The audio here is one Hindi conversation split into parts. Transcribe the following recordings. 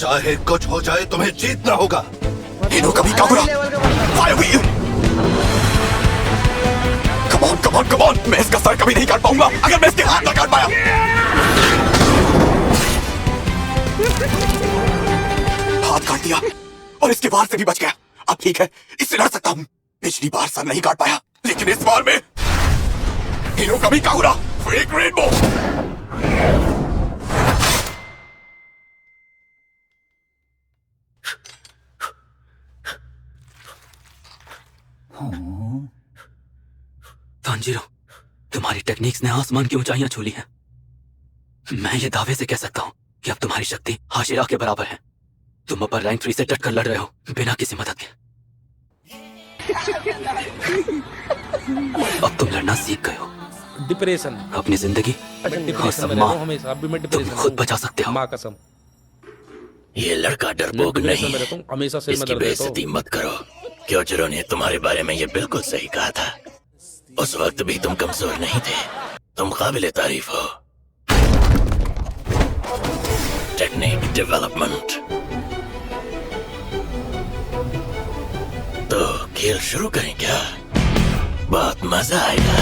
चाहे कुछ हो जाए तुम्हें जीतना होगा। इनो कभी काबुरा फायर व्हील। कम ऑन मैं इसका सर कभी नहीं काट पाऊंगा अगर मैं इसके हाथ ना काट पाया। हाथ काट दिया और इसके बार से भी बच गया। अब ठीक है, इससे लड़ सकता हूँ। पिछली बार सर नहीं काट पाया, लेकिन इस बार में इनो कभी काबुरा फेक रेनबो। तांजीरो, तुम्हारी टेक्निक्स ने आसमान की ऊंचाइयां छू ली हैं। मैं ये दावे से कह सकता हूँ कि अब तुम्हारी शक्ति हाशिरा के बराबर है। तुम अपर रैंक 3 से डटकर लड़ रहे हो बिना किसी मदद के। अब तुम लड़ना सीख गए हो। डिप्रेशन, अपनी जिंदगी और सम्मान हमेशा अभी मैं तुम डिप्रेशन खुद बचा सकते हो। माँ कसम, ये लड़का डरपोक नहीं मैं है। रहता हूँ हमेशा से। इसकी बेइज्जती मत करो। क्योंजरो ने तुम्हारे बारे में ये बिल्कुल सही कहा था। उस वक्त भी तुम कमजोर नहीं थे। तुम काबिले तारीफ हो। Technique development. तो खेल शुरू करें क्या? बहुत मजा आएगा।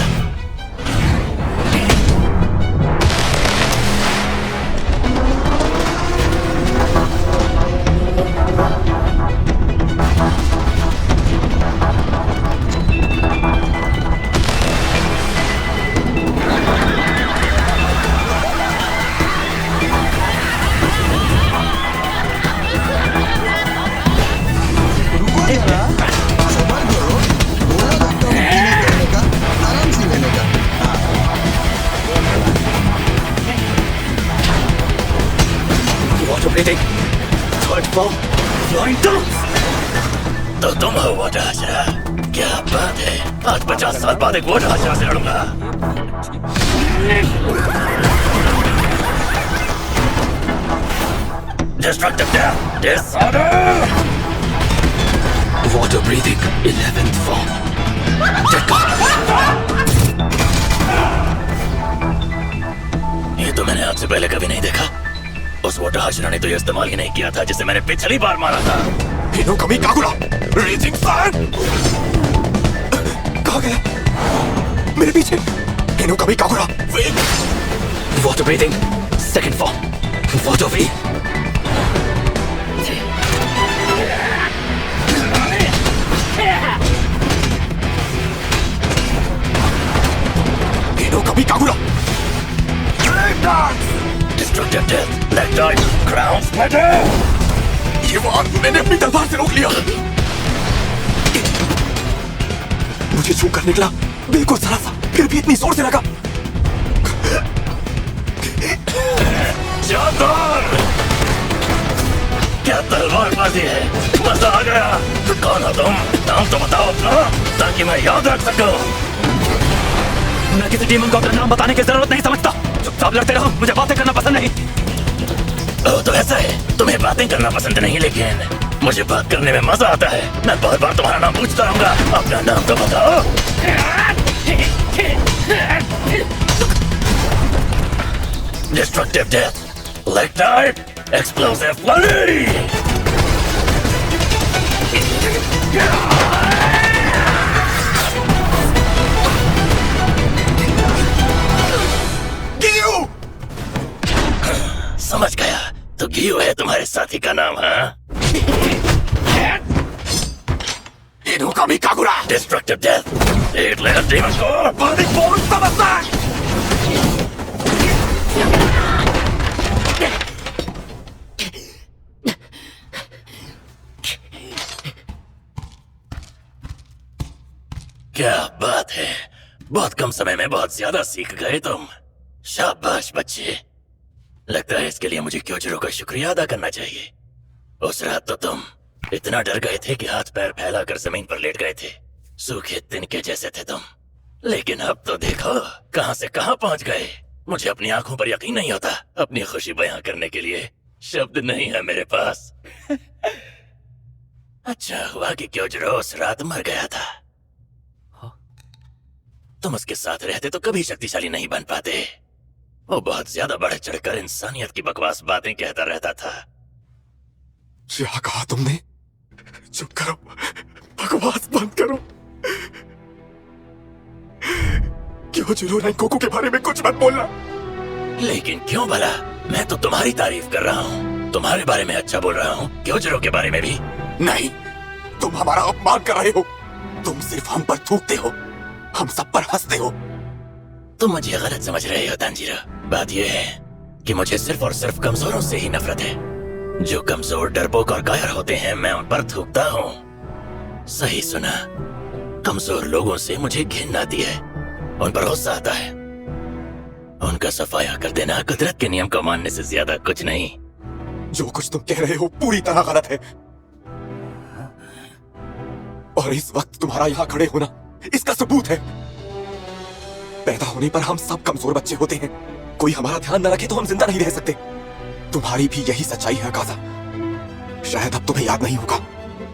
Third form flying down. तो तुम हो वाटर हाजरा। क्या बात है, आज 50 साल बाद एक वाटर हाजरा से लड़ूंगा। Destructive Death, Disorder! Water breathing 11th form. ये तो मैंने आपसे पहले कभी नहीं देखा। उस वाटर हाजरा ने तो ये इस्तेमाल ही नहीं किया था जिसे मैंने पिछली बार मारा था। इनो कभी काबुरा रेजिंग सन। कहाँ गया? मेरे पीछे। इनो कभी काबुरा वेग। Water breathing 2nd form. Water wheel. इनो कभी काबुरा Destructive Death, Black Dive, Crown Splitter! ये वार मैंने अपनी तलवार से रोक लिया। मुझे छू कर निकला, बिल्कुल जरा सा, फिर भी इतनी जोर से लगा। जानदार! क्या तलवारबाजी है, मजा आ गया। कौन हो तुम? नाम तो बताओ अपना, ताकि मैं याद रख सकूं। मैं किसी डीमन को अपना नाम बताने की जरूरत नहीं समझता। चुपचाप लड़ते रहो, मुझे बातें करना पसंद नहीं। ओह, तो ऐसा है, तुम्हें बातें करना पसंद नहीं, लेकिन मुझे बात करने में मजा आता है। मैं बहुत बार तुम्हारा नाम पूछता रहूंगा, अपना नाम तो बताओ। Destructive Death, Black Dive, Explosive Flurry! समझ गया, तो गियो है तुम्हारे साथी का नाम, हाँ? इनो कभी काबुरा Destructive Death, Eight Letter Demon Core, Burning Force Summer क्या बात है, बहुत कम समय में बहुत ज्यादा सीख गए तुम। शाबाश बच्चे। लगता है इसके लिए मुझे क्योजरो का शुक्रिया अदा करना चाहिए। उस रात तो तुम इतना डर गए थे कि हाथ पैर फैलाकर जमीन पर लेट गए थे। सूखे तिनके जैसे थे तुम। लेकिन अब तो देखो कहां से कहां पहुंच गए। मुझे अपनी आंखों पर यकीन नहीं होता। अपनी खुशी बयां करने के लिए शब्द नहीं है मेरे पास। अच्छा हुआ कि क्योजरो उस रात मर गया था। तुम उसके साथ रहते तो कभी शक्तिशाली नहीं बन पाते। वो बहुत ज्यादा बढ़ चढ़कर इंसानियत की बकवास बातें कहता रहता था। क्या कहा तुमने? चुप करो, बकवास बंद करो। क्यों जुरो रैंकोकू के बारे में कुछ मत बोलना। लेकिन क्यों भला? मैं तो तुम्हारी तारीफ कर रहा हूँ, तुम्हारे बारे में अच्छा बोल रहा हूँ। क्यों के बारे में भी? नहीं, तुम हमारा अपमान कर रहे हो। तुम सिर्फ हम पर थूकते हो, हम सब पर हंसते हो। तुम मुझे गलत समझ रहे हो तांजीरो। बात यह है कि मुझे सिर्फ और सिर्फ कमजोरों से ही नफरत है। जो कमजोर, डरपोक और कायर होते हैं, मैं उन पर थूकता हूँ। सही सुना, कमजोर लोगों से मुझे घिन आती है, उन पर गुस्सा आता है। उनका सफाया कर देना कुदरत के नियम को मानने से ज्यादा कुछ नहीं। जो कुछ तुम कह रहे हो पूरी तरह गलत है, और इस वक्त तुम्हारा यहाँ खड़े होना इसका सबूत है। पैदा होने पर हम सब कमजोर बच्चे होते हैं। कोई हमारा ध्यान न रखे तो हम जिंदा नहीं रह सकते। तुम्हारी भी यही सच्चाई है अकाज़ा। शायद अब तुम्हें याद नहीं होगा,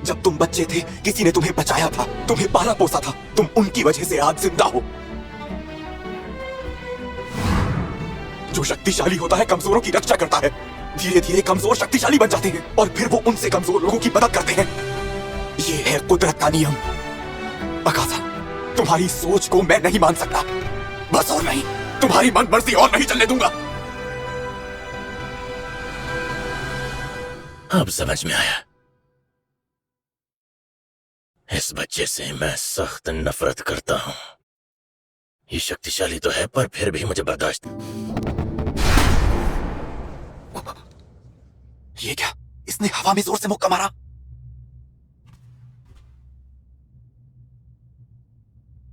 जब तुम बच्चे थे किसी ने तुम्हें बचाया था, तुम्हें पाला पोसा था। तुम उनकी वजह से आज जिंदा हो। जो शक्तिशाली होता है कमजोरों की रक्षा करता है। धीरे धीरे कमजोर शक्तिशाली बन जाते हैं और फिर वो उनसे कमजोर लोगों की मदद करते हैं। ये है कुदरत का नियम। अकाज़ा, तुम्हारी सोच को मैं नहीं मान सकता। बस और नहीं, तुम्हारी मन मर्जी और नहीं चलने दूंगा। अब समझ में आया। इस बच्चे से मैं सख्त नफरत करता हूँ। ये शक्तिशाली तो है, पर फिर भी मुझे बर्दाश्त। ये क्या? इसने हवा में जोर से मुक्का मारा।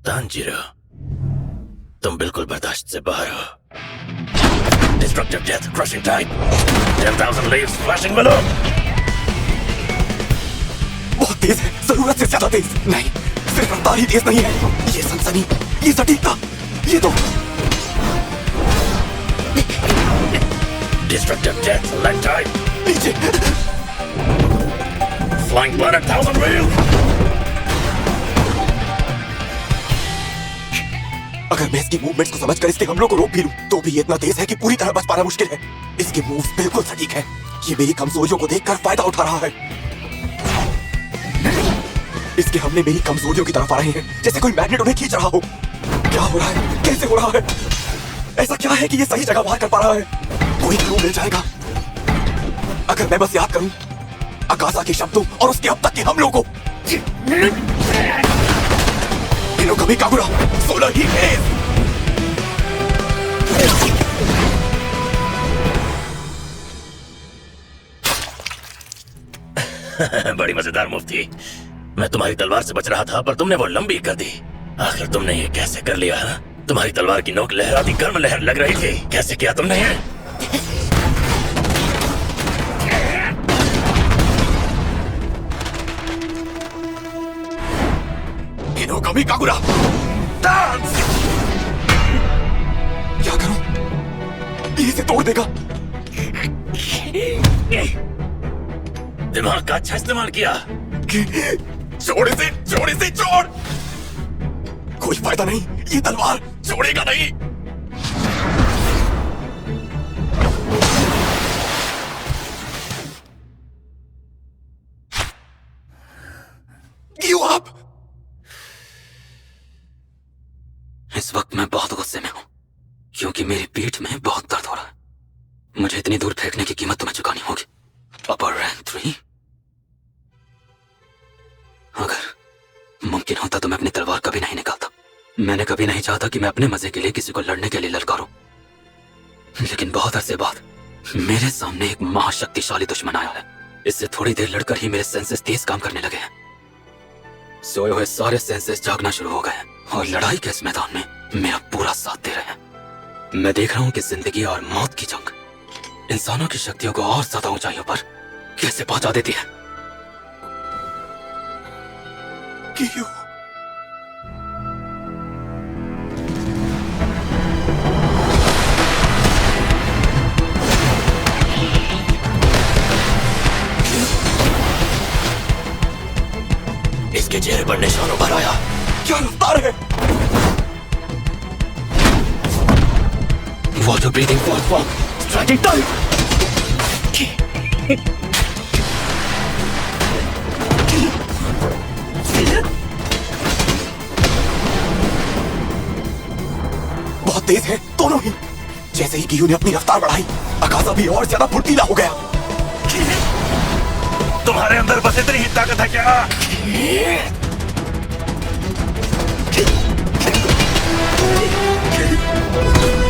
तांजीरो, तुम बिल्कुल बर्दाश्त से बाहर हो। Destructive death, crushing type, 10,000 leaves, flashing balloon. बहुत तेज है, जरूरत से ज्यादा तेज। नहीं, सिर्फ रफ्तार ही तेज नहीं है, ये सनसनी, ये सटीकता, ये तो। डिस्ट्रक्टिव डेथ, लेग टाइप, नीचे। Flying burn, 1,000 wheels. अगर मैं इसकी मूवमेंट्स को समझकर इसके हमलों को रोक भी लूं, तो भी ये इतना तेज है कि पूरी तरह बच पाना मुश्किल है। इसके मूव्स बिल्कुल सटीक हैं। ये मेरी कमजोरियों को देखकर फायदा उठा रहा है। इसके हमले मेरी कमजोरियों की तरफ आ रहे हैं, जैसे कोई मैग्नेट उन्हें खींच रहा हो। क्या हो रहा है? कैसे हो रहा है? ऐसा क्या है कि ये सही जगह वार कर पा रहा है? कोई क्लू मिल जाएगा अगर मैं बस याद करूं अकाज़ा के शब्दों और उसके अब तक के हमलों को। हिनोकामी कागुरा, 16 ही फेज। बड़ी मजेदार मूव थी। मैं तुम्हारी तलवार से बच रहा था, पर तुमने वो लंबी कर दी। आखिर तुमने ये कैसे कर लिया? हा? तुम्हारी तलवार की नोक लहराती गर्म लहर लग रही थी। कैसे किया तुमने ये? Hinokami Kagura, dance! क्या करूं? ये इसे तोड़ देगा। दिमाग का अच्छा इस्तेमाल किया। छोड़ इसे, छोड़ इसे, छोड़। कोई फायदा नहीं, ये तलवार छोड़ेगा नहीं। Give up! इस वक्त मैं बहुत गुस्से में हूं, क्योंकि मेरी पीठ में बहुत दर्द हो रहा है। मुझे इतनी दूर फेंकने की कीमत तुम्हें चुकानी होगी। अपर रैंक 3? अगर मुमकिन होता तो मैं अपनी तलवार कभी नहीं निकालता। मैंने कभी नहीं चाहता कि मैं अपने मजे के लिए किसी को लड़ने के लिए ललकारूं। लेकिन बहुत अरसे बाद मेरे सामने एक महाशक्तिशाली दुश्मन आया है। इससे थोड़ी देर लड़कर ही मेरे सेंसेस तेज काम करने लगे हैं। सोए हुए सारे सेंसेस जागना शुरू हो गए हैं और लड़ाई के इस मैदान में मेरा पूरा साथ दे रहे हैं। मैं देख रहा हूं कि जिंदगी और मौत की जंग इंसानों की शक्तियों को और ज्यादा ऊंचाइयों पर कैसे पहुंचा देती है। क्यों? इसके चेहरे पर निशान उभर आया। क्या रफ्तार है? Water breathing form, striking time. बहुत तेज हैं, दोनों ही। जैसे ही गियू ने अपनी रफ्तार बढ़ाई, अकाजा भी और ज्यादा फुर्तीला हो गया। तुम्हारे अंदर बस इतनी ही ताकत है क्या?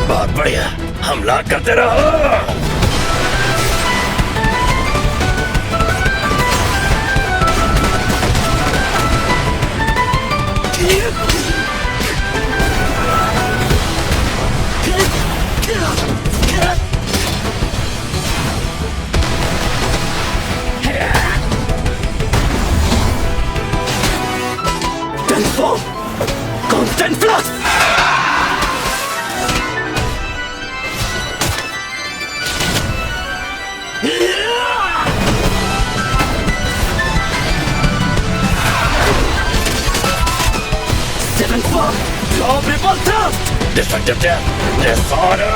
बहुत बढ़िया, हमला करते रहो। Transform! Constant flux! Seventh form! Draw ripple thrust! Destructive death! Dishonor!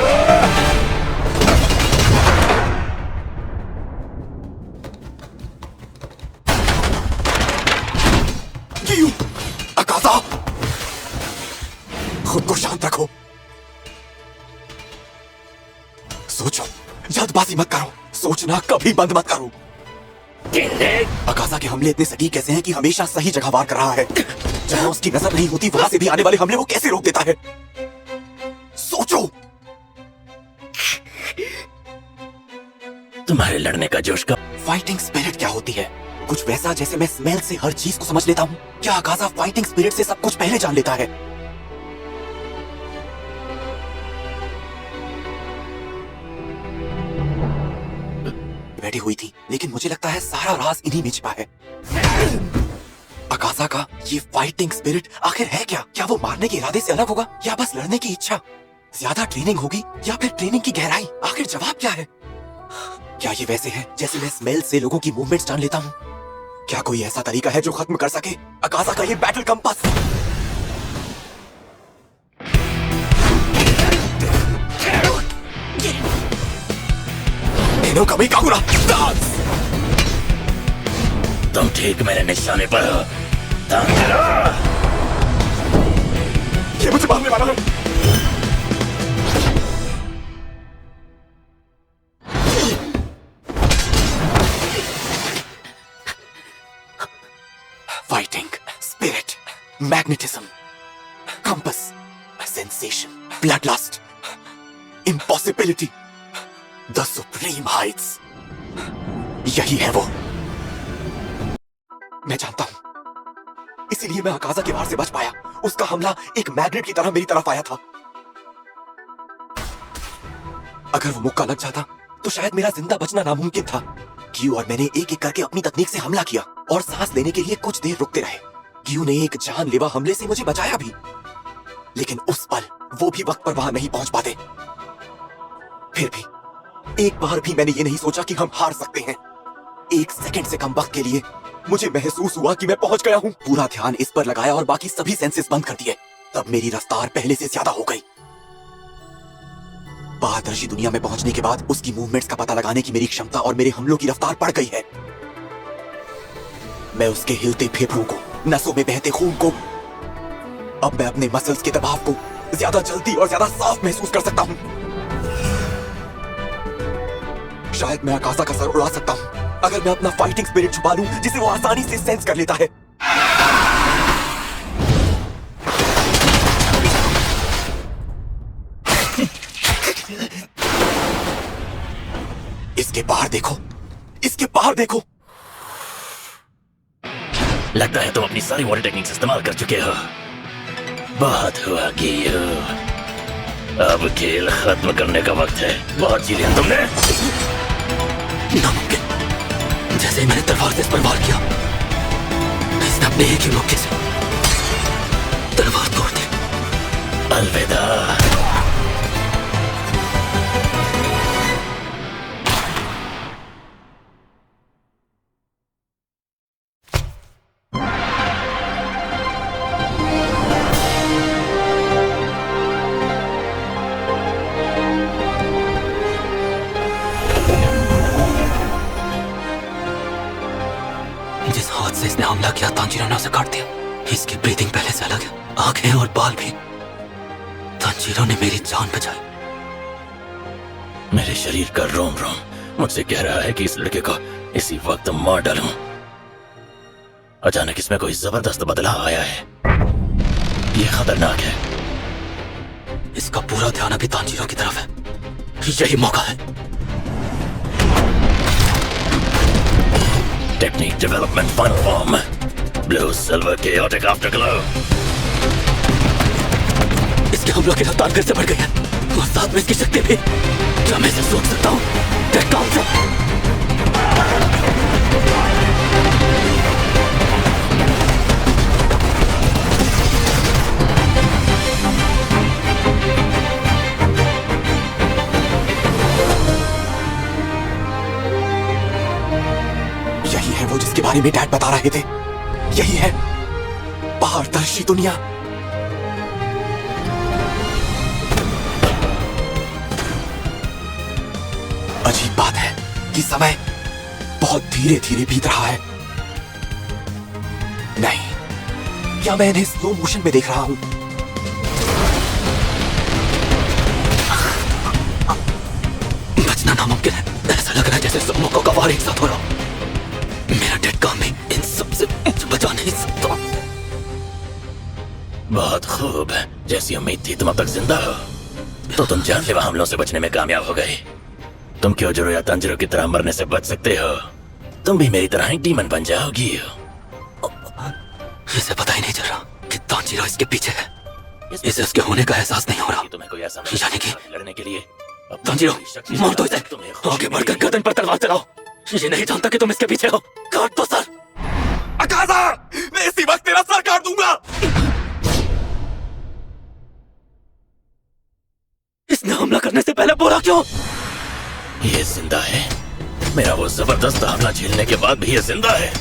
Giyu! Akaza! खुद को शांत रखो। सोचो, जल्दबाजी मत करो। सोचना कभी बंद मत करो। अकाजा के हमले इतने सटीक कैसे हैं कि हमेशा सही जगह वार कर रहा है। जहां उसकी नजर नहीं होती वहां से भी आने वाले हमले वो कैसे रोक देता है। सोचो। तुम्हारे लड़ने का जोश का फाइटिंग स्पिरिट क्या होती है? कुछ वैसा जैसे मैं स्मेल से हर चीज को समझ लेता हूँ। क्या अकाजा फाइटिंग स्पिरिट से सब कुछ पहले जान लेता है? बैठी हुई थी, लेकिन मुझे लगता है सारा राज इन्हीं में छिपा है। अकाजा का ये फाइटिंग स्पिरिट आखिर है क्या? क्या वो मारने के इरादे से अलग होगा या बस लड़ने की इच्छा? ज्यादा ट्रेनिंग होगी या फिर ट्रेनिंग की गहराई? आखिर जवाब क्या है? क्या ये वैसे है जैसे मैं स्मेल से लोगों की मूवमेंट्स जान लेता हूँ? क्या कोई ऐसा तरीका है जो खत्म कर सके अकाजा का ये बैटल कंपास? तुम ठीक मेरे निशाने पर हो। ये मुझे मारने वाला है। Fighting spirit, magnetism, compass, sensation, bloodlust, impossibility, the supreme heights. यही है वो। मैं जानता हूं, इसीलिए मैं अकाजा के वार से बच पाया। उसका हमला एक मैग्नेट की तरह मेरी तरफ आया था। अगर वो मुक्का लग जाता तो शायद मेरा जिंदा बचना नामुमकिन था। गियू और मैंने एक एक करके अपनी तकनीक से हमला किया और सांस लेने के लिए कुछ देर रुकते रहे। गियू ने एक जानलेवा हमले से मुझे बचाया भी, लेकिन उस पल वो भी वक्त पर वहां नहीं पहुंच पाते। फिर भी एक बार भी मैंने ये नहीं सोचा कि हम हार सकते हैं। एक सेकंड से कम वक्त के लिए मुझे महसूस हुआ कि मैं पहुंच गया हूं। पूरा ध्यान इस पर लगाया और बाकी सभी सेंसेस बंद कर दिए। तब मेरी रफ्तार पहले से ज्यादा हो गई। पारदर्शी दुनिया में पहुंचने के बाद उसकी मूवमेंट्स का पता लगाने की मेरी क्षमता और मेरे हमलों की रफ्तार बढ़ गई है। मैं उसके हिलते फेफड़ों को, नसों में बहते खून को, अब मैं अपने मसल्स के दबाव को ज्यादा जल्दी और ज्यादा साफ महसूस कर सकता हूं। शायद मैं अकाजा का सर उड़ा सकता हूं अगर मैं अपना फाइटिंग स्पिरिट छुपा लूं, जिसे वो आसानी से सेंस कर लेता है। इसके बाहर देखो, इसके बाहर देखो। लगता है तुम अपनी सारी वॉर टेक्निक्स इस्तेमाल कर चुके हो। बहुत हुआ गियू, अब खेल खत्म करने का वक्त है। बहुत जी लिया तुमने। नामुमकिन। जैसे ही मैंने तलवार से इस पर वार किया, इसने अपने एक ही मौके से तलवार तोड़ दी। अलविदा। जिस हाथ से इसने हमला किया, तांजीरो ने उसे काट दिया। इसकी ब्रीथिंग पहले से अलग है, आंखें और बाल भी। तांजीरो ने मेरी जान बचाई। मेरे शरीर का रोम रोम मुझसे कह रहा है कि इस लड़के को इसी वक्त मार डालूं। अचानक इसमें कोई जबरदस्त बदलाव आया है। यह खतरनाक है। इसका पूरा ध्यान अभी तांजीरो की तरफ है। यही मौका है। Technique development final form, blue silver chaotic afterglow. इसके हमलों की रफ्तार फिर से बढ़ गई है और साथ में इसकी शक्ति भी। क्या मैं इसे सोच सकता हूँ? Dead count. यही है वो जिसके बारे में डैड बता रहे थे। यही है पारदर्शी दुनिया। अजीब बात है कि समय बहुत धीरे धीरे बीत रहा है। नहीं, या मैं इन्हें स्लो मोशन में देख रहा हूं। बचना नामुमकिन है। ऐसा लग रहा है जैसे सब मौकों का वार एक साथ हो रहा। मेरा डेड काम भी इन सब से बचा नहीं सकता। बहुत खूब। जैसी उम्मीद थी तुम अब तक जिंदा हो, तो तुम जानलेवा हमलों से बचने में कामयाब हो गए। तुम क्योजरो या तांजीरो की तरह मरने से बच सकते हो। तुम भी मेरी तरह ही डीमन बन जाओगी। इसे पता ही नहीं चल रहा कि तांजीरो इसके पीछे है। इसे उसके होने का एहसास नहीं हो रहा। तुम्हें कोई ऐसा यानी कि लड़ने के लिए तांजीरो, मार दो इसे। आगे बढ़कर गर्दन पर तलवार चलाओ। ये नहीं जानता कि तुम इसके पीछे हो। काट दो सर। अकाज़ा, मैं इसी वक्त तेरा सर काट दूंगा। इसने हमला करने से पहले बोला क्यों? ये जिंदा है। मेरा वो जबरदस्त हमला झेलने के बाद भी ये जिंदा है।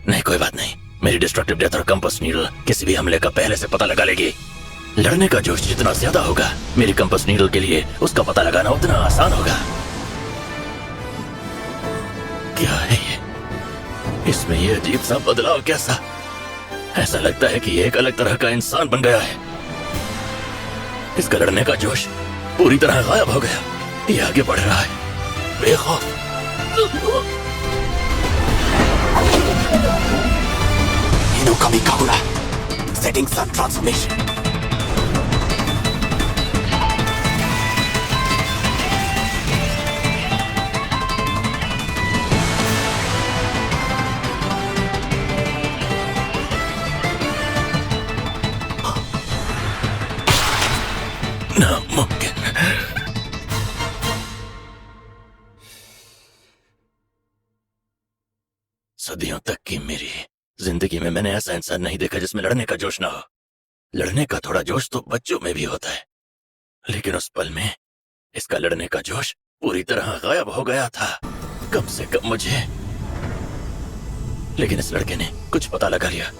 नहीं, कोई बात नहीं। मेरी डिस्ट्रक्टिव डेथ और कंपास नीडल किसी भी हमले का पहले से पता लगा लेगी। लड़ने का जोश जितना ज्यादा होगा, मेरी कंपास नीडल के लिए उसका पता लगाना उतना आसान होगा। क्या है ये? इसमें ये अजीब सा बदलाव कैसा? ऐसा लगता है कि ये एक अलग तरह का इंसान बन गया है। इसका लड़ने का जोश पूरी तरह गायब हो गया। ये आगे बढ़ रहा है बेखौफ। Hinokami Kagura, setting sun transformation. नामुमकिन। सदियों तक की मेरी जिंदगी में मैंने ऐसा इंसान नहीं देखा जिसमें लड़ने का जोश ना हो। लड़ने का थोड़ा जोश तो बच्चों में भी होता है, लेकिन उस पल में इसका लड़ने का जोश पूरी तरह गायब हो गया था। कम से कम मुझे। लेकिन इस लड़के ने कुछ पता लगा लिया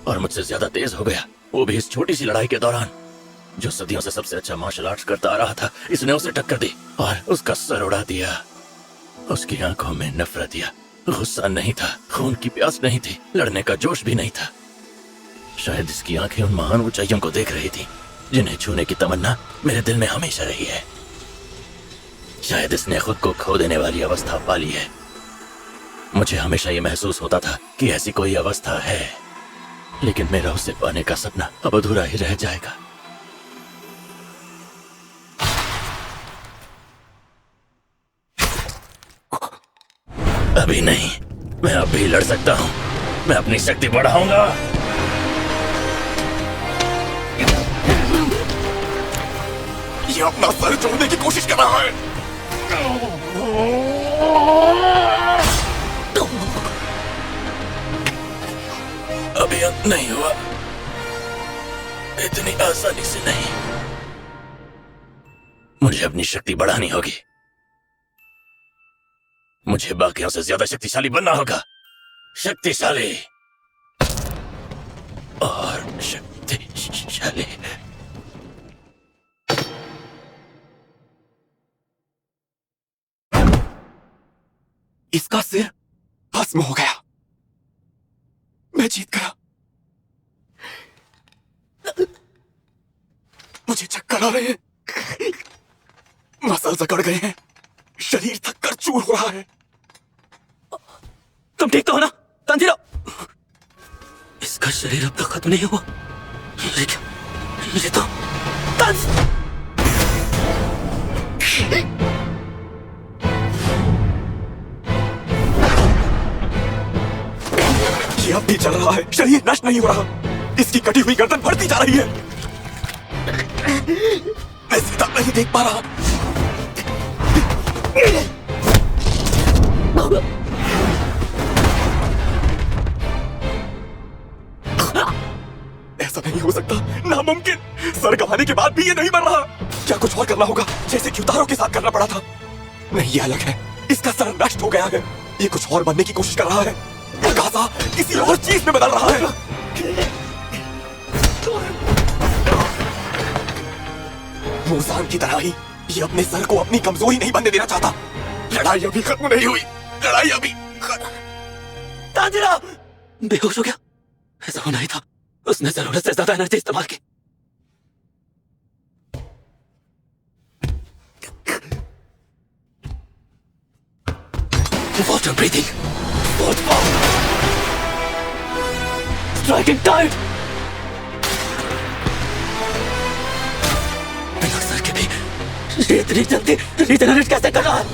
और मुझसे ज्यादा तेज हो गया, वो भी इस छोटी सी लड़ाई के दौरान। जो सदियों से सबसे अच्छा मार्शल आर्ट्स करता आ रहा था, इसने उसे टक्कर दी और उसका सर उड़ा दिया। उसकी आंखों में नफरत या गुस्सा नहीं था, खून की प्यास नहीं थी, लड़ने का जोश भी नहीं था। शायद इसकी आंखें उन महान ऊंचाइयों को देख रही थी जिन्हें छूने की तमन्ना मेरे दिल में हमेशा रही है। शायद इसने खुद को खो देने वाली अवस्था पाली है। मुझे हमेशा ये महसूस होता था कि ऐसी कोई अवस्था है, लेकिन मेरा उसे पाने का सपना अब अधूरा ही रह जाएगा। अभी नहीं, मैं अब भी लड़ सकता हूं। मैं अपनी शक्ति बढ़ाऊंगा। ये अपना सर जोड़ने की कोशिश कर रहा है। अभी अंत नहीं हुआ, इतनी आसानी से नहीं। मुझे अपनी शक्ति बढ़ानी होगी। मुझे बाकियों से ज्यादा शक्तिशाली बनना होगा। शक्तिशाली और शक्तिशाली। इसका सिर भस्म हो गया। मैं जीत गया। मुझे चक्कर आ रहे हैं, मसल जकड़ गए हैं, शरीर थक कर चूर हो रहा है। तुम ठीक तो हो ना तांजीरो? इसका शरीर अब तक खत्म नहीं हुआ। ये क्या? ये तो ये अब भी चल रहा है, शरीर नष्ट नहीं हो रहा। इसकी कटी हुई गर्दन बढ़ती जा रही है। मैं सीधा नहीं देख पा रहा। ऐसा नहीं हो सकता, नामुमकिन। सर गंवाने के बाद भी ये नहीं मर रहा। क्या कुछ और करना होगा, जैसे कि उतारों के साथ करना पड़ा था? नहीं, ये अलग है। इसका सर नष्ट हो गया है। ये कुछ और बनने की कोशिश कर रहा है। गाजा किसी और चीज में बदल रहा है। मूसान की तरह ही ये अपने सर को अपनी कमजोरी नहीं बनने देना चाहता। लड़ाई अभी खत्म नहीं हुई। लड़ाई अभी तांजीरो बेहोश हो गया। ऐसा होना ही था। उसने जरूरत से ज्यादा एनर्जी इस्तेमाल की। Water breathing. Fourth power. Striking tight. बिना सर के भी ये इतनी जल्दी रिजनरेट कैसे कर रहा है?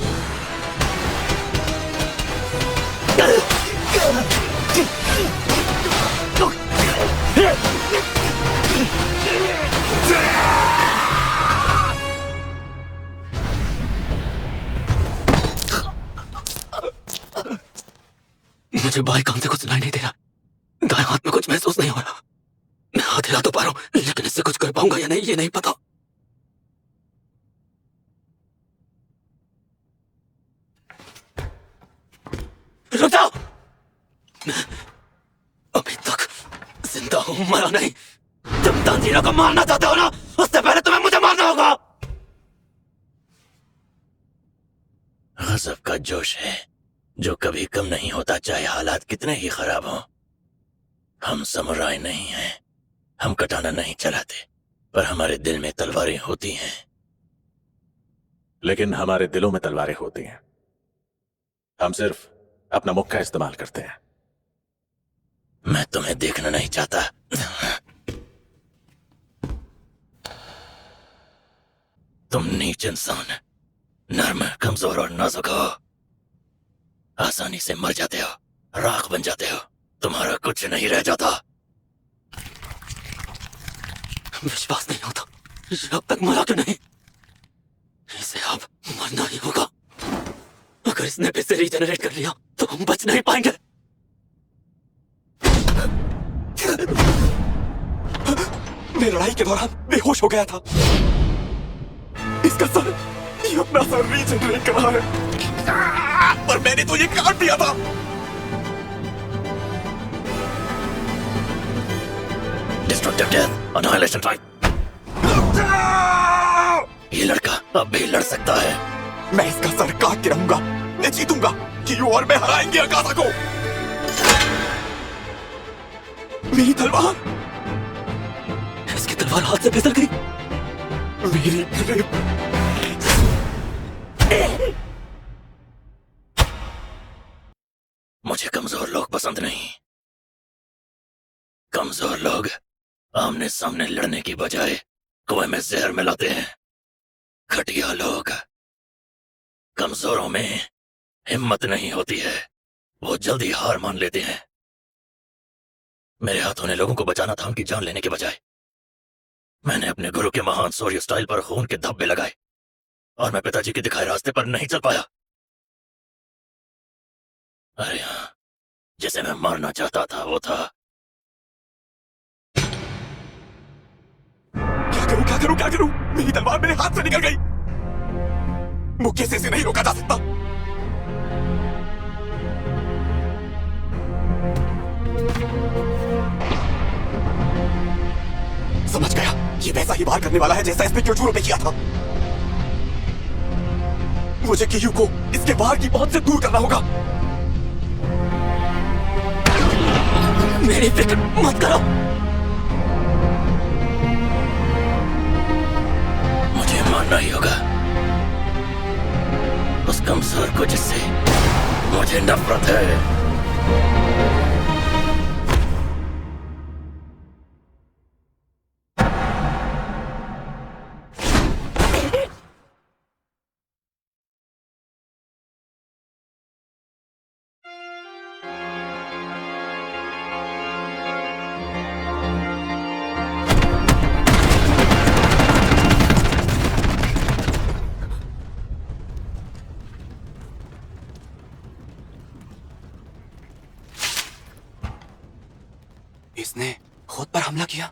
मुझे बाएं कान से कुछ सुनाई नहीं दे रहा। दाएं हाथ में कुछ महसूस नहीं हो रहा। मैं हाथ हिला तो पा रहा हूं, लेकिन इससे कुछ कर पाऊंगा या नहीं ये नहीं पता। रुक जाओ। अभी तक जिंदा हूं, मरा नहीं। तुम तांजीरो को मारना चाहते हो ना? उससे पहले तुम्हें मुझे मारना होगा। गजब का जोश है जो कभी कम नहीं होता, चाहे हालात कितने ही खराब हों। हम समुराई नहीं हैं। हम कटाना नहीं चलाते, पर हमारे दिल में तलवारें होती हैं। लेकिन हमारे दिलों में तलवारें होती हैं। हम सिर्फ अपना मुक्का इस्तेमाल करते हैं। मैं तुम्हें देखना नहीं चाहता। तुम नीच इंसान, नर्म, कमजोर और नाजुक हो। आसानी से मर जाते हो, राख बन जाते हो। तुम्हारा कुछ नहीं रह जाता। विश्वास नहीं होता, ये अब तक मरा क्यों नहीं? इसे अब मरना ही होगा। अगर इसने फिर से रीजनरेट कर लिया तो हम बच नहीं पाएंगे। मैं लड़ाई के दौरान बेहोश हो गया था। इसका सर, ये अपना सर रीजनरेट कर रहा है, पर मैंने तो ये काट दिया था। Destructive death, annihilation type. ये लड़का अब भी लड़ सकता है। मैं इसका सर काट के रहूंगा। मैं जीतूंगा। कियू और मैं हराएंगे अकासा को। मेरी तलवार, इसकी तलवार हाथ से फिसल गई। मेरी ग्रिप। मुझे कमजोर लोग पसंद नहीं। कमजोर लोग आमने सामने लड़ने की बजाय कुएं में जहर मिलाते हैं। घटिया लोग, कमजोरों में हिम्मत नहीं होती है, वो जल्दी हार मान लेते हैं। मेरे हाथों ने लोगों को बचाना था, उनकी जान लेने के बजाय। मैंने अपने गुरु के महान शौर्य स्टाइल पर खून के धब्बे लगाए और मैं पिताजी के दिखाए रास्ते पर नहीं चल पाया। अरे हाँ, जिसे मैं मारना चाहता था वो था। क्या करूं, क्या करूं? मेरी तलवार मेरे हाथ से निकल गई। मुक्के से इसे नहीं रोका जा सकता। समझ गया, ये वैसा ही वार करने वाला है जैसा इसने क्योचुरो पे किया था। मुझे कियू को इसके वार की पहुंच से दूर करना होगा। मेरी फिक्र मत करो। मारना ही होगा उस कमजोर को जिससे मुझे नफरत है। इसने खुद पर हमला किया,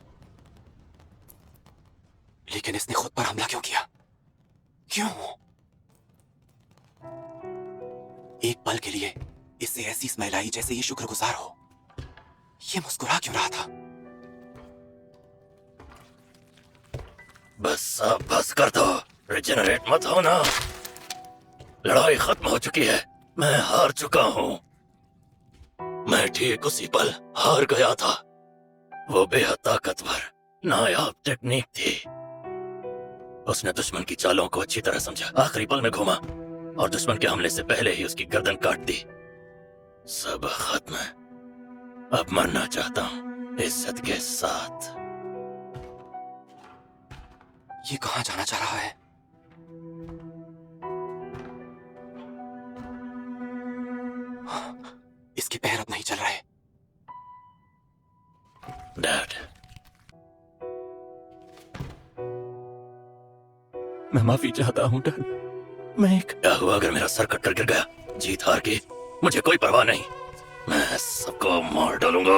लेकिन इसने खुद पर हमला क्यों किया? क्यों? एक पल के लिए इससे ऐसी स्मेल आई जैसे ये शुक्रगुजार हो। ये मुस्कुरा क्यों रहा था? बस अब बस कर दो, रिजेनरेट मत होना। लड़ाई खत्म हो चुकी है, मैं हार चुका हूं। मैं ठीक उसी पल हार गया था। वो बेहद ताकतवर नायाब टेक्निक थी। उसने दुश्मन की चालों को अच्छी तरह समझा, आखिरी पल में घूमा और दुश्मन के हमले से पहले ही उसकी गर्दन काट दी। सब खत्म। अब मरना चाहता हूं इज्जत के साथ। ये कहां जाना चाह रहा है? इसके पैर अब नहीं चल रहे। डैड, मैं माफी चाहता हूं डैड। क्या हुआ अगर मेरा सर कट कर गिर गया? जीत हार की मुझे कोई परवाह नहीं, मैं सबको मार डालूंगा।